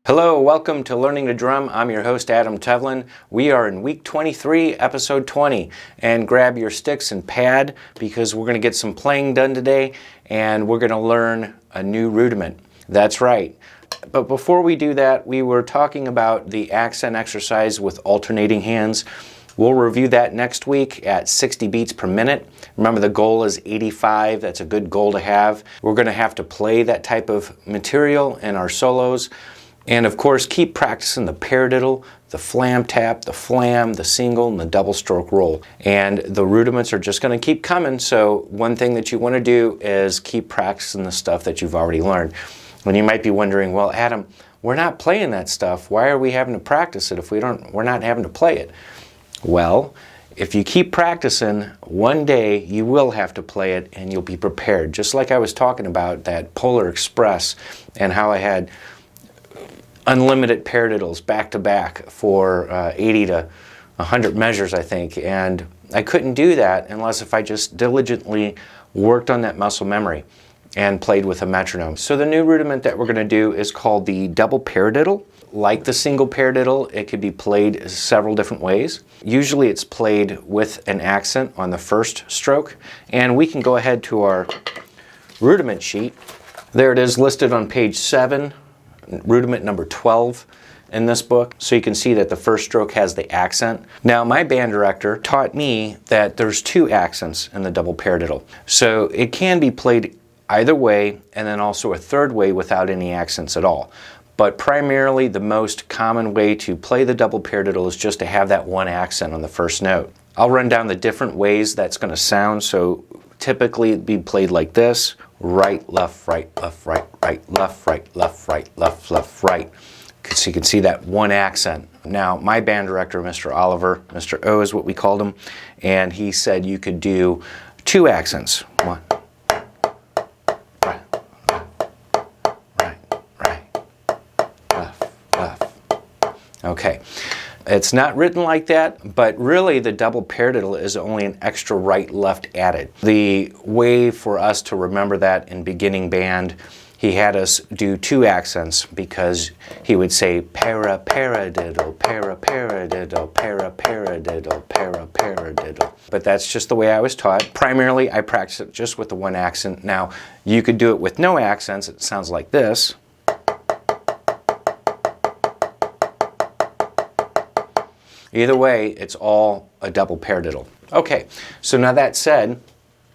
Hello, welcome to Learning to Drum. I'm your host, Adam Tevlin. We are in week 23, episode 20. And grab your sticks and pad because we're going to get some playing done today and we're going to learn a new rudiment. That's right. But before we do that, we were talking about the accent exercise with alternating hands. We'll review that next week at 60 beats per minute. Remember, the goal is 85. That's a good goal to have. We're going to have to play that type of material in our solos. And of course, keep practicing the paradiddle, the flam tap, the flam, the single, and the double stroke roll. And the rudiments are just going to keep coming. So one thing that you want to do is keep practicing the stuff that you've already learned. And you might be wondering, well, Adam, we're not playing that stuff. Why are we having to practice it if we're not having to play it? Well, if you keep practicing, one day you will have to play it and you'll be prepared. Just like I was talking about that Polar Express and how I had unlimited paradiddles back to back for 80 to 100 measures, I think. And I couldn't do that unless if I just diligently worked on that muscle memory and played with a metronome. So the new rudiment that we're going to do is called the double paradiddle. Like the single paradiddle, it could be played several different ways. Usually it's played with an accent on the first stroke. And we can go ahead to our rudiment sheet. There it is listed on page 7. Rudiment number 12 in this book, so you can see that the first stroke has the accent. Now, my band director taught me that there's two accents in the double paradiddle, so it can be played either way and then also a third way without any accents at all. But primarily the most common way to play the double paradiddle is just to have that one accent on the first note. I'll run down the different ways that's going to sound. So typically it'd be played like this: right, left, right, left, right, right, left, right, left, right, left, left, right. So you can see that one accent. Now, my band director, Mr. Oliver, Mr. O is what we called him, and he said you could do two accents. One, right, right, right, left, left. Okay. It's not written like that, but really the double paradiddle is only an extra right-left added. The way for us to remember that in beginning band, he had us do two accents because he would say para-paradiddle, para-paradiddle, para-paradiddle, para-paradiddle. But that's just the way I was taught. Primarily, I practice it just with the one accent. Now, you could do it with no accents. It sounds like this. Either way, it's all a double paradiddle. Okay, so now that said,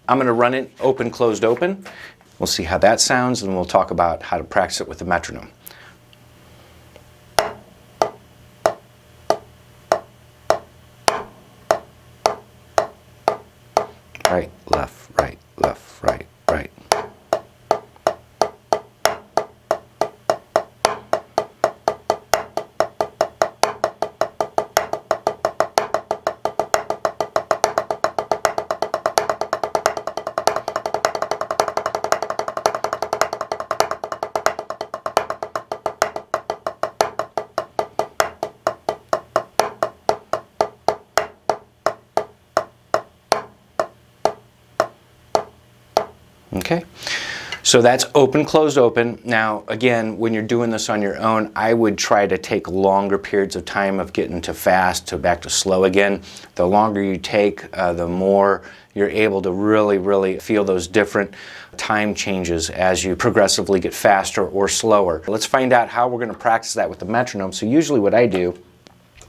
I'm going to run it open, closed, open. We'll see how that sounds, and we'll talk about how to practice it with the metronome. Right, left, right, left, right, right. Okay, so that's open, closed, open. Now, again, when you're doing this on your own, I would try to take longer periods of time of getting to fast to back to slow again. The longer you take, the more you're able to really feel those different time changes as you progressively get faster or slower. Let's find out how we're going to practice that with the metronome. So usually what I do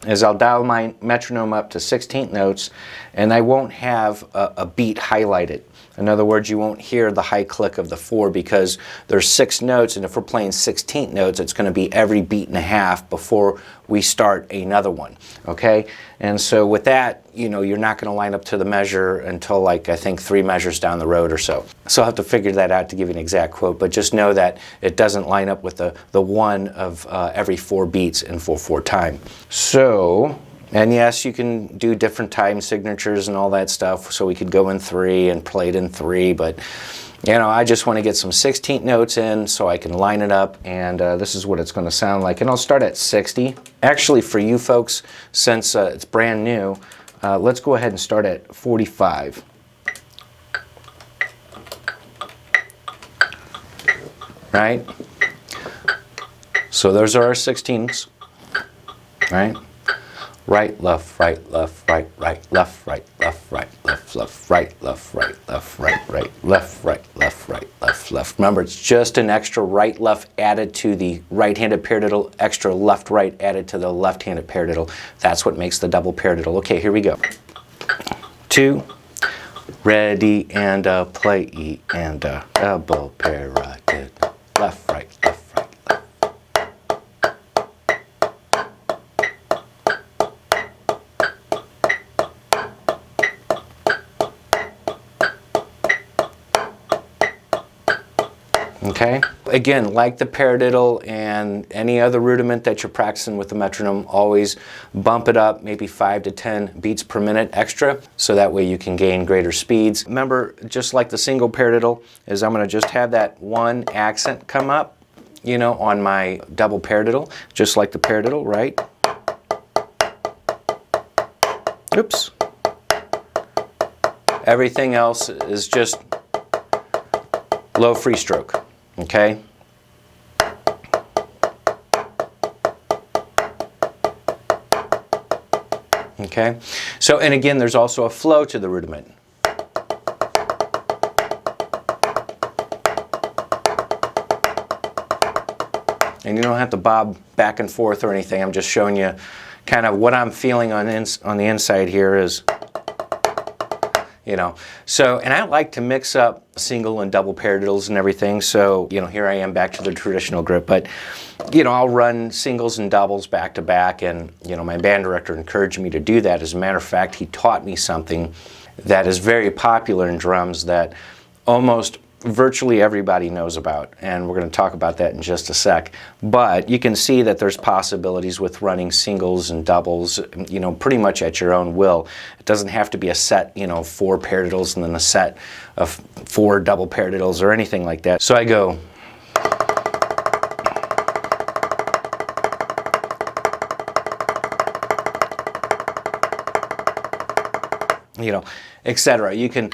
is I'll dial my metronome up to 16th notes, and I won't have a beat highlighted. In other words, you won't hear the high click of the 4 because there's 6 notes, and if we're playing 16th notes, it's going to be every beat and a half before we start another one, okay? And so with that, you know, you're not going to line up to the measure until, like, I think 3 measures down the road or so. So I'll have to figure that out to give you an exact quote, but just know that it doesn't line up with the 1 of every 4 beats in 4/4 time. So, and yes, you can do different time signatures and all that stuff, so we could go in 3 and play it in 3, but you know, I just want to get some 16th notes in so I can line it up, and this is what it's going to sound like. And I'll start at 60. Actually, for you folks, since it's brand new, let's go ahead and start at 45. Right? So those are our 16ths, right? Right, left, right, left, right, right, left, right, left, right, left, left, right, left, right, left, right, right, left, right, left, right, left, left. Remember, it's just an extra right, left added to the right-handed paradiddle, extra left, right added to the left-handed paradiddle. That's what makes the double paradiddle. Okay, here we go. 2, ready and play, E and double paradiddle. Left, right, left, right. Okay? Again, like the paradiddle and any other rudiment that you're practicing with the metronome, always bump it up maybe 5 to 10 beats per minute extra, so that way you can gain greater speeds. Remember, just like the single paradiddle, is I'm going to just have that one accent come up, you know, on my double paradiddle, just like the paradiddle, right? Oops. Everything else is just low free stroke. Okay? Okay? So, and again, there's also a flow to the rudiment. And you don't have to bob back and forth or anything. I'm just showing you kind of what I'm feeling on the inside here is, you know. So, and I like to mix up single and double paradiddles and everything. So, you know, here I am back to the traditional grip, but, you know, I'll run singles and doubles back to back, and, you know, my band director encouraged me to do that. As a matter of fact, he taught me something that is very popular in drums that almost virtually everybody knows about, and we're going to talk about that in just a sec. But you can see that there's possibilities with running singles and doubles, you know, pretty much at your own will. It doesn't have to be a set, you know, 4 paradiddles and then a set of 4 double paradiddles or anything like that. So I go. You know, etc. You can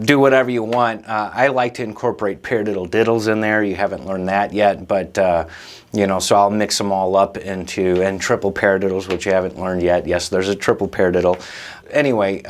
do whatever you want. I like to incorporate paradiddle diddles in there. You haven't learned that yet, but you know, so I'll mix them all up into, and triple paradiddles, which you haven't learned yet. Yes, there's a triple paradiddle. Anyway,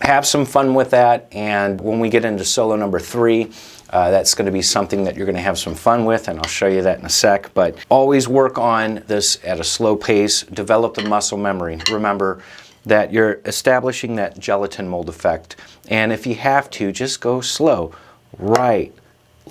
have some fun with that, and when we get into solo number 3, that's going to be something that you're going to have some fun with, and I'll show you that in a sec. But always work on this at a slow pace. Develop the muscle memory. Remember that you're establishing that gelatin mold effect. And if you have to, just go slow. Right,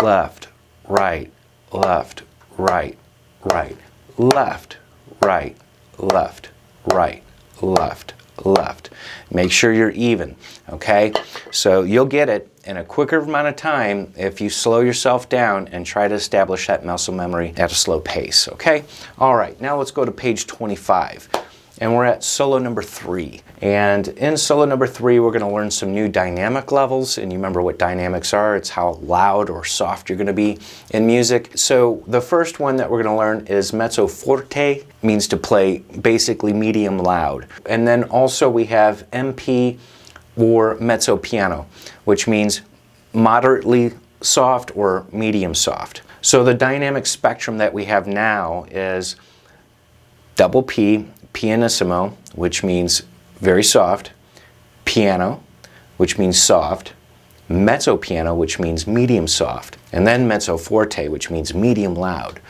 left, right, left, right, right, left, right, left, right, left, left. Make sure you're even, okay? So you'll get it in a quicker amount of time if you slow yourself down and try to establish that muscle memory at a slow pace, okay? All right, now let's go to page 25. And we're at solo number 3. And in solo number 3, we're going to learn some new dynamic levels. And you remember what dynamics are. It's how loud or soft you're going to be in music. So the first one that we're going to learn is mezzo forte, means to play basically medium loud. And then also we have MP or mezzo piano, which means moderately soft or medium soft. So the dynamic spectrum that we have now is double P, pianissimo, which means very soft, piano, which means soft, mezzo piano, which means medium soft, and then mezzo forte, which means medium loud.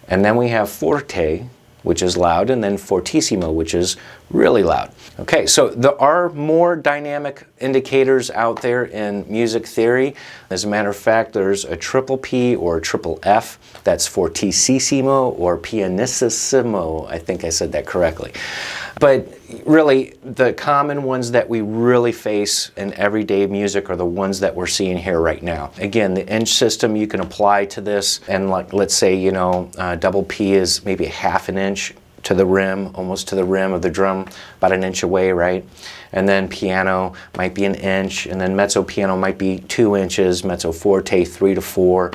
And then we have forte, which is loud, and then fortissimo, which is really loud. Okay, so there are more dynamic indicators out there in music theory. As a matter of fact, there's a triple P or a triple F, that's fortissimo or pianissimo. I think I said that correctly. But really, the common ones that we really face in everyday music are the ones that we're seeing here right now. Again, the inch system you can apply to this, and like, let's say, you know, double P is maybe a ½ an inch to the rim, almost to the rim of the drum, about an inch away, right? And then piano might be an inch, and then mezzo piano might be 2 inches, mezzo forte 3 to 4,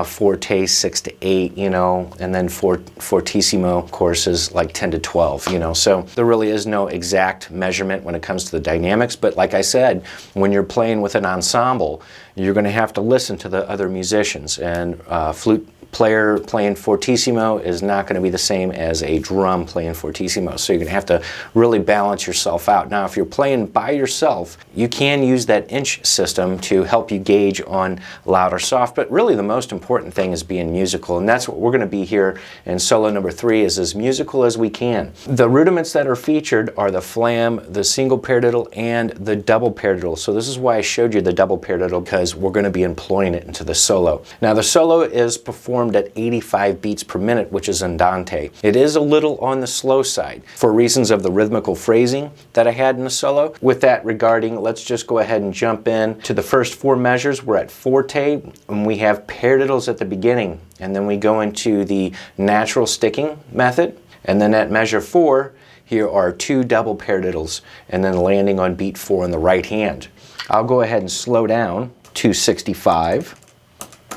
forte 6 to 8, you know, and then fortissimo, of course, is like 10 to 12, you know. So there really is no exact measurement when it comes to the dynamics, but like I said, when you're playing with an ensemble, you're going to have to listen to the other musicians, and flute player playing fortissimo is not going to be the same as a drum playing fortissimo. So you're going to have to really balance yourself out. Now, if you're playing by yourself, you can use that inch system to help you gauge on loud or soft, but really the most important thing is being musical, and that's what we're going to be here in solo number 3, is as musical as we can. The rudiments that are featured are the flam, the single paradiddle, and the double paradiddle. So this is why I showed you the double paradiddle, because we're going to be employing it into the solo. Now the solo is performed at 85 beats per minute, which is andante. It is a little on the slow side for reasons of the rhythmical phrasing that I had in the solo. With that regarding, let's just go ahead and jump in to the first 4 measures. We're at forte, and we have paradiddles at the beginning, and then we go into the natural sticking method, and then at measure 4, here are 2 double paradiddles, and then landing on beat 4 on the right hand. I'll go ahead and slow down to 65,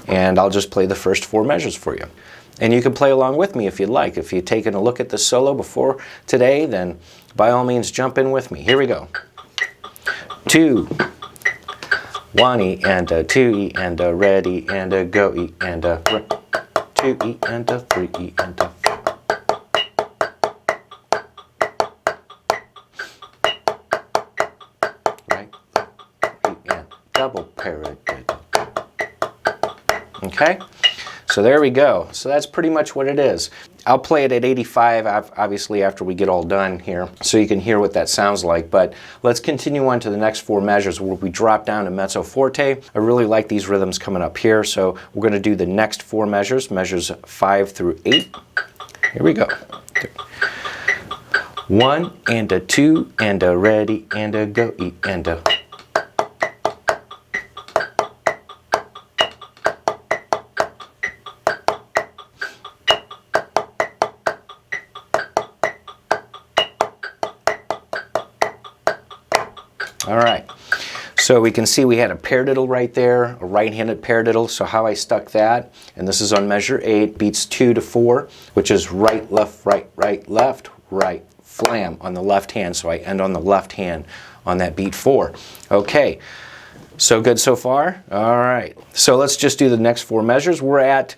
and I'll just play the first 4 measures for you. And you can play along with me if you'd like. If you've taken a look at the solo before today, then by all means jump in with me. Here we go. 2, 1 E and a 2 E and a ready and a go E and a 2 E and a 3 E and a 4. Right, E and double paradiddle. Okay, so there we go. So that's pretty much what it is. I'll play it at 85, obviously, after we get all done here, so you can hear what that sounds like. But let's continue on to the next 4 measures where we drop down to mezzo forte. I really like these rhythms coming up here, so we're going to do the next 4 measures, measures 5 through 8. Here we go. 1 and a 2 and a ready and a go E and a. All right, so we can see we had a paradiddle right there, a right-handed paradiddle. So how I stuck that, and this is on measure 8, beats 2 to 4, which is right, left, right, flam on the left hand. So I end on the left hand on that beat 4. Okay, so good so far? All right, so let's just do the next 4 measures. We're at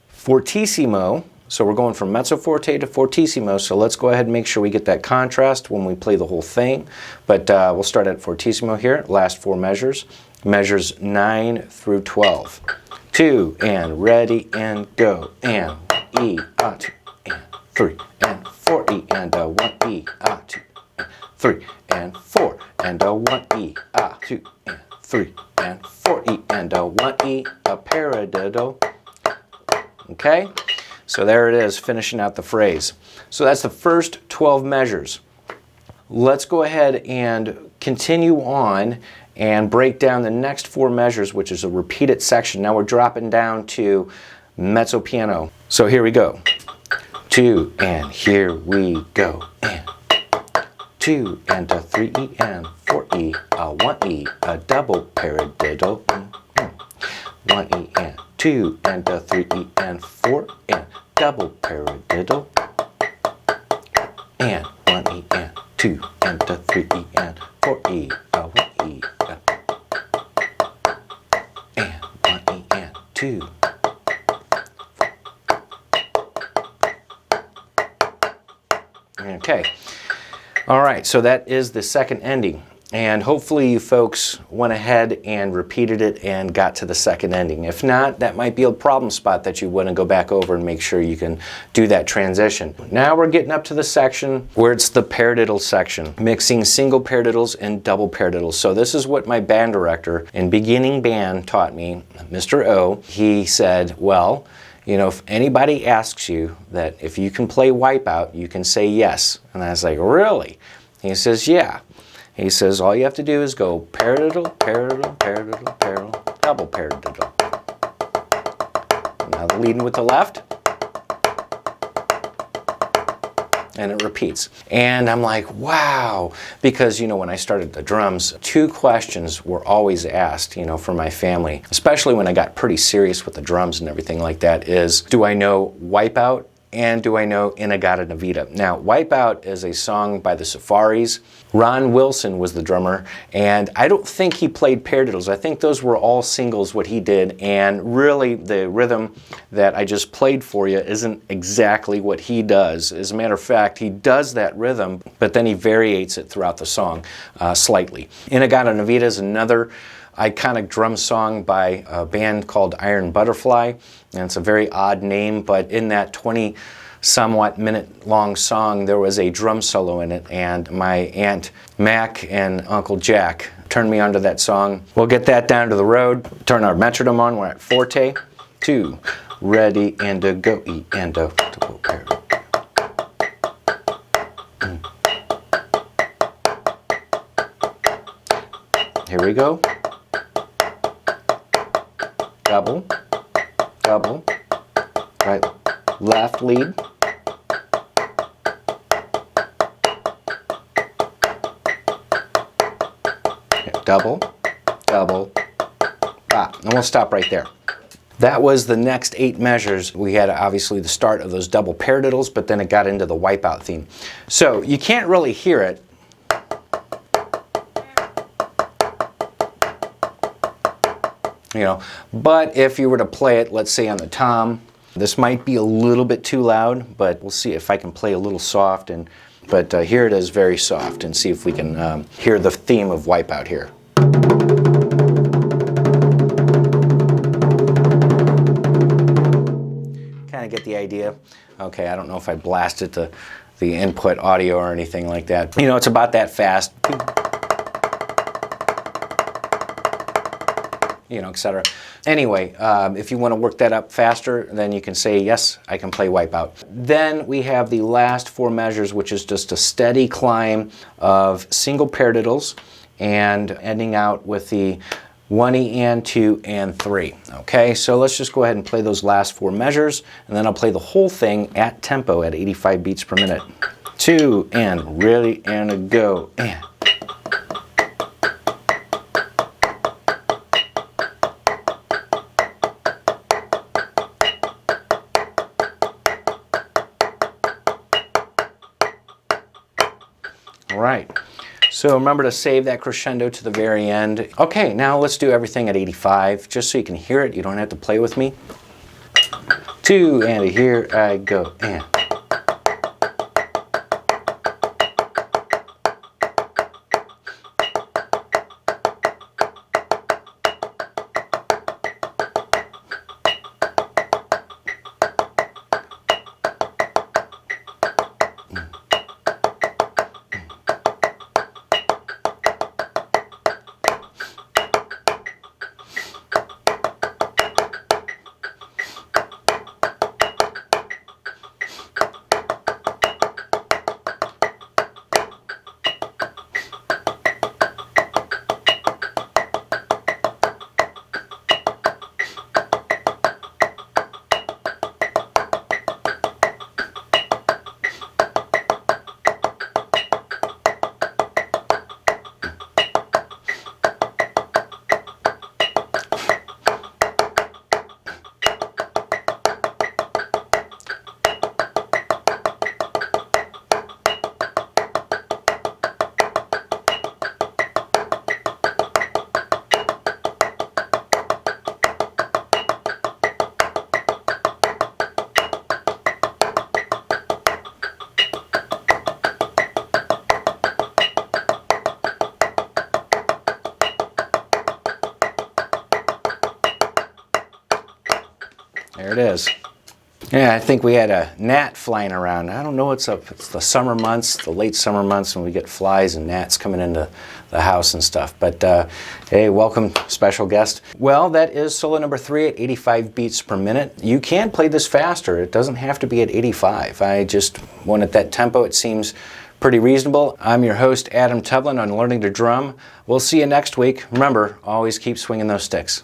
fortissimo. So we're going from mezzo forte to fortissimo, so let's go ahead and make sure we get that contrast when we play the whole thing. But we'll start at fortissimo here, last 4 measures. Measures 9 through 12. 2 and ready and go, and E, A, 2, and 3, and 4 E, and a 1 E, A, 2, and 3, and 4, and a 1 E, A, 2, and 3, and 4 E, and a 1 E, a paradiddle. Okay? So there it is, finishing out the phrase. So that's the first 12 measures. Let's go ahead and continue on and break down the next 4 measures, which is a repeated section. Now we're dropping down to mezzo piano. So here we go. 2 and here we go. And 2 and a 3 E and 4 E, a 1 E, a double paradiddle. 1 E and 2 and a 3 E and 4 and double paradiddle. And 1 E and 2 and a 3 E and 4 E, a 1 E, and 1 E and 2. Okay. All right, so that is the second ending. And hopefully you folks went ahead and repeated it and got to the second ending. If not, that might be a problem spot that you want to go back over and make sure you can do that transition. Now we're getting up to the section where it's the paradiddle section, mixing single paradiddles and double paradiddles. So this is what my band director in beginning band taught me, Mr. O. He said, well, you know, if anybody asks you that if you can play Wipeout, you can say yes. And I was like, really? He says, yeah. He says, all you have to do is go paradiddle, paradiddle, paradiddle, paradiddle, double paradiddle. Now leading with the left. And it repeats. And I'm like, wow. Because, you know, when I started the drums, 2 questions were always asked, you know, for my family, especially when I got pretty serious with the drums and everything like that, is, do I know Wipeout and do I know In-A-Gadda-Da-Vida. Now, Wipeout is a song by the Surfaris. Ron Wilson was the drummer, and I don't think he played paradiddles. I think those were all singles what he did, and really the rhythm that I just played for you isn't exactly what he does. As a matter of fact, he does that rhythm, but then he variates it throughout the song slightly. In-A-Gadda-Da-Vida is another iconic drum song by a band called Iron Butterfly, and it's a very odd name, but in that 20 somewhat minute long song there was a drum solo in it, and my Aunt Mac and Uncle Jack turned me onto that song. We'll get that down to the road, turn our metronome on, we're at forte, 2, ready and a go, E and a double paradiddle. Here we go. Double, double, right, left lead. Double, double, and we'll stop right there. That was the next 8 measures. We had obviously the start of those double paradiddles, but then it got into the Wipeout theme. So you can't really hear it. You know, but if you were to play it, let's say on the tom, this might be a little bit too loud, but we'll see if I can play a little soft. But here it is very soft, and see if we can hear the theme of Wipeout here. Kind of get the idea. Okay, I don't know if I blasted the input audio or anything like that. You know, it's about that fast. You know, etc. Anyway, if you want to work that up faster, then you can say, yes, I can play Wipeout. Then we have the last 4 measures, which is just a steady climb of single paradiddles and ending out with the 1E and 2 and 3. Okay, so let's just go ahead and play those last 4 measures, and then I'll play the whole thing at tempo at 85 beats per minute. 2 and ready and a go and. All right, so remember to save that crescendo to the very end. Okay, now let's do everything at 85, just so you can hear it. You don't have to play with me. 2 and here I go and. There it is. Yeah, I think we had a gnat flying around. I don't know what's up. It's the summer months, the late summer months, when we get flies and gnats coming into the house and stuff. But hey, welcome, special guest. Well, that is solo number 3 at 85 beats per minute. You can play this faster. It doesn't have to be at 85. I just went at that tempo. It seems pretty reasonable. I'm your host, Adam Tevlin, on Learning to Drum. We'll see you next week. Remember, always keep swinging those sticks.